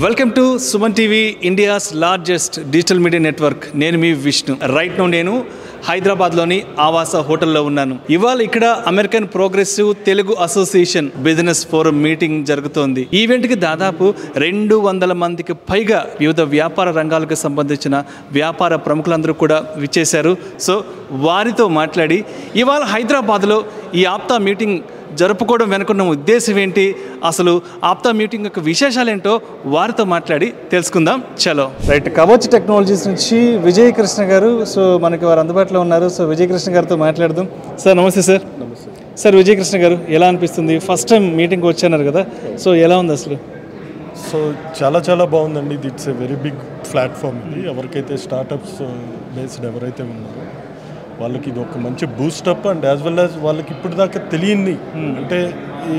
Welcome to Suman TV, India's largest digital media network. నేను మీ Vishnu. Right now నేను హైదరాబాద్లోని ఆవాస హోటల్లో ఉన్నాను. ఇవాళ ఇక్కడ American progressive Telugu association business forum meeting జరుగుతోంది. ఈవెంట్కి దాదాపు 200 మందికి పైగా వివిధ వ్యాపార రంగాలకు సంబంధించిన వ్యాపార ప్రముఖులందరూ కూడా విచ్చేశారు. సో వారితో మాట్లాడి ఇవాళ హైదరాబాద్లో ఈ ఆప్తా మీటింగ్ జరుపుకోవడం వెనుకున్న ఉద్దేశం ఏంటి, అసలు ఆప్తా మీటింగ్ యొక్క విశేషాలు ఏంటో వారితో మాట్లాడి తెలుసుకుందాం. చలో రైట్. కవచ్ టెక్నాలజీస్ నుంచి విజయ్ కృష్ణ గారు, సో మనకి వారు అందుబాటులో ఉన్నారు. సో విజయ్ కృష్ణ గారితో మాట్లాడదాం. సార్ నమస్తే. సార్ నమస్తే. సార్ విజయ్ కృష్ణ గారు, ఎలా అనిపిస్తుంది? ఫస్ట్ టైం మీటింగ్ వచ్చారు కదా, సో ఎలా ఉంది అసలు? సో చాలా బాగుందండి. ఇది it's a very big platform. ఇది ఎవరికైతే స్టార్టప్స్ బేస్డ్ ఎవరైతే ఉన్నారో వాళ్ళకి ఇది ఒక మంచి boost up and as well as వాళ్ళకి ఇప్పుడు దాకా తెలియంది అంటే ఈ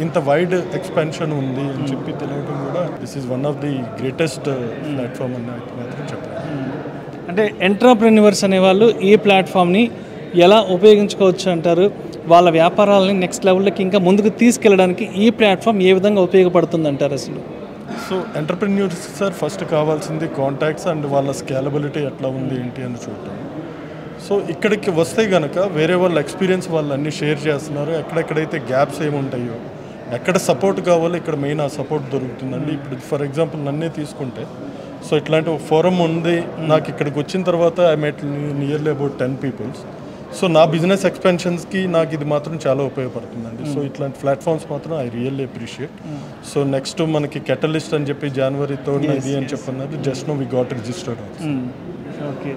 ఇంత వైడ్ ఎక్స్పాన్షన్ ఉంది అని చెప్పి తెలియడం కూడా this is one of the greatest platform అని మాత్రం చెప్పాలి. అంటే ఎంటర్‌ప్రెన్యూర్స్ అనేవాళ్ళు ఈ ప్లాట్ఫామ్ని ఎలా ఉపయోగించుకోవచ్చు అంటారు? వాళ్ళ వ్యాపారాలని నెక్స్ట్ లెవెల్కి ఇంకా ముందుకు తీసుకెళ్ళడానికి ఈ ప్లాట్ఫామ్ ఏ విధంగా ఉపయోగపడుతుంది అంటారు అసలు? సో ఎంటర్‌ప్రెన్యూర్స్ సార్ ఫస్ట్ కావాల్సింది కాంటాక్ట్స్ అండ్ వాళ్ళ స్కేలబిలిటీ ఎట్లా ఉంది ఏంటి అని చూడటం. సో ఇక్కడికి వస్తే కనుక వేరే వాళ్ళ ఎక్స్పీరియన్స్ వాళ్ళు అన్నీ షేర్ చేస్తున్నారు. ఎక్కడెక్కడైతే గ్యాప్స్ ఏముంటాయో, ఎక్కడ సపోర్ట్ కావాలో ఇక్కడ మెయిన్ ఆ సపోర్ట్ దొరుకుతుందండి. ఇప్పుడు ఫర్ ఎగ్జాంపుల్ నన్నే తీసుకుంటే, సో ఇట్లాంటి ఒక ఫోరం ఉంది నాకు. ఇక్కడికి వచ్చిన తర్వాత I met nearly about 10 peoples. So నా బిజినెస్ ఎక్స్పెన్షన్స్కి నాకు ఇది మాత్రం చాలా ఉపయోగపడుతుందండి. సో ఇట్లాంటి ప్లాట్ఫామ్స్ మాత్రం I really appreciate. So next మనకి కెటలిస్ట్ అని చెప్పి January 3rd ఇది అని చెప్పన్నారు. Just now we got registered. Okay.